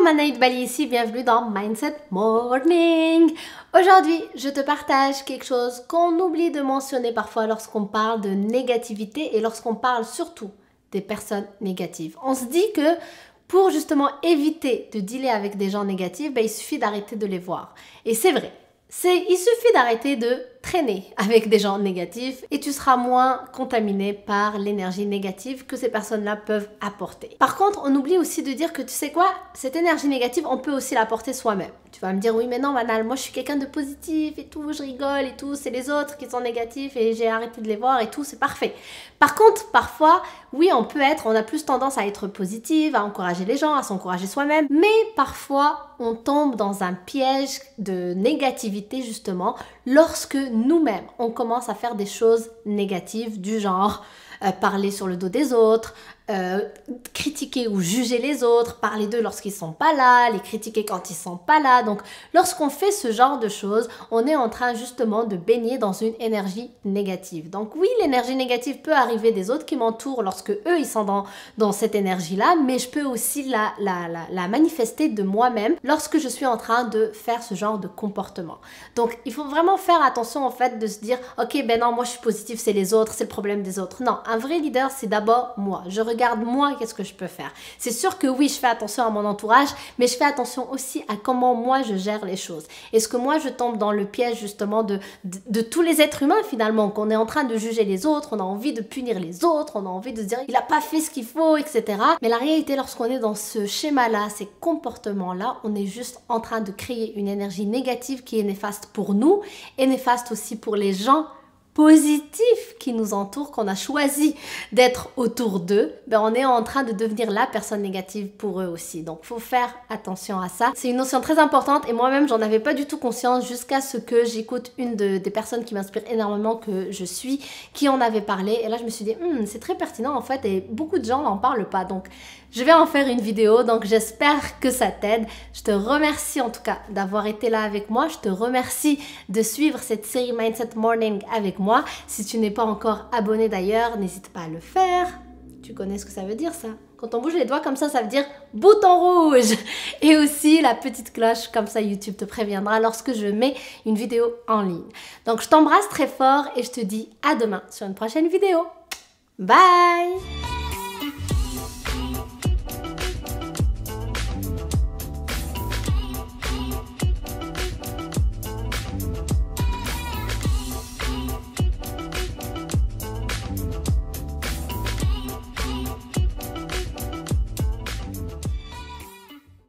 Manaïd Bali ici, bienvenue dans Mindset Morning. Aujourd'hui, je te partage quelque chose qu'on oublie de mentionner parfois lorsqu'on parle de négativité et lorsqu'on parle surtout des personnes négatives. On se dit que pour justement éviter de dealer avec des gens négatifs, il suffit d'arrêter de les voir. Et c'est vrai, il suffit d'arrêter de traîner avec des gens négatifs et tu seras moins contaminé par l'énergie négative que ces personnes-là peuvent apporter. Par contre, on oublie aussi de dire que tu sais quoi, cette énergie négative, on peut aussi l'apporter soi-même. Tu vas me dire, oui mais non Manal, moi je suis quelqu'un de positif et tout, je rigole et tout, c'est les autres qui sont négatifs et j'ai arrêté de les voir et tout, c'est parfait. Par contre, parfois, oui on a plus tendance à être positive, à encourager les gens, à s'encourager soi-même, mais parfois on tombe dans un piège de négativité justement lorsque nous-mêmes, on commence à faire des choses négatives du genre parler sur le dos des autres, critiquer ou juger les autres, parler d'eux lorsqu'ils sont pas là, les critiquer quand ils sont pas là. Donc, lorsqu'on fait ce genre de choses, on est en train justement de baigner dans une énergie négative. Donc oui, l'énergie négative peut arriver des autres qui m'entourent lorsque eux, ils sont dans cette énergie-là, mais je peux aussi la manifester de moi-même lorsque je suis en train de faire ce genre de comportement. Donc, il faut vraiment faire attention en fait de se dire, ok, ben non, moi je suis positive, c'est les autres, c'est le problème des autres. Non, un vrai leader, c'est d'abord moi. Je regarde moi, qu'est-ce que je peux faire. C'est sûr que oui, je fais attention à mon entourage, mais je fais attention aussi à comment moi je gère les choses. Est-ce que moi je tombe dans le piège justement de tous les êtres humains finalement, qu'on est en train de juger les autres, on a envie de punir les autres, on a envie de se dire il a pas fait ce qu'il faut, etc. Mais la réalité, lorsqu'on est dans ce schéma-là, ces comportements-là, on est juste en train de créer une énergie négative qui est néfaste pour nous et néfaste aussi pour les gens positifs qui nous entourent, qu'on a choisi d'être autour d'eux, ben on est en train de devenir la personne négative pour eux aussi. Donc, faut faire attention à ça. C'est une notion très importante et moi-même, j'en avais pas du tout conscience jusqu'à ce que j'écoute une des personnes qui m'inspire énormément que je suis, qui en avait parlé. Et là, je me suis dit, c'est très pertinent en fait et beaucoup de gens n'en parlent pas. Donc, je vais en faire une vidéo, donc j'espère que ça t'aide. Je te remercie en tout cas d'avoir été là avec moi. Je te remercie de suivre cette série Mindset Morning avec moi. Si tu n'es pas encore abonné d'ailleurs, n'hésite pas à le faire. Tu connais ce que ça veut dire ça? Quand on bouge les doigts comme ça veut dire bouton rouge. Et aussi la petite cloche, comme ça YouTube te préviendra lorsque je mets une vidéo en ligne. Donc je t'embrasse très fort et je te dis à demain sur une prochaine vidéo. Bye!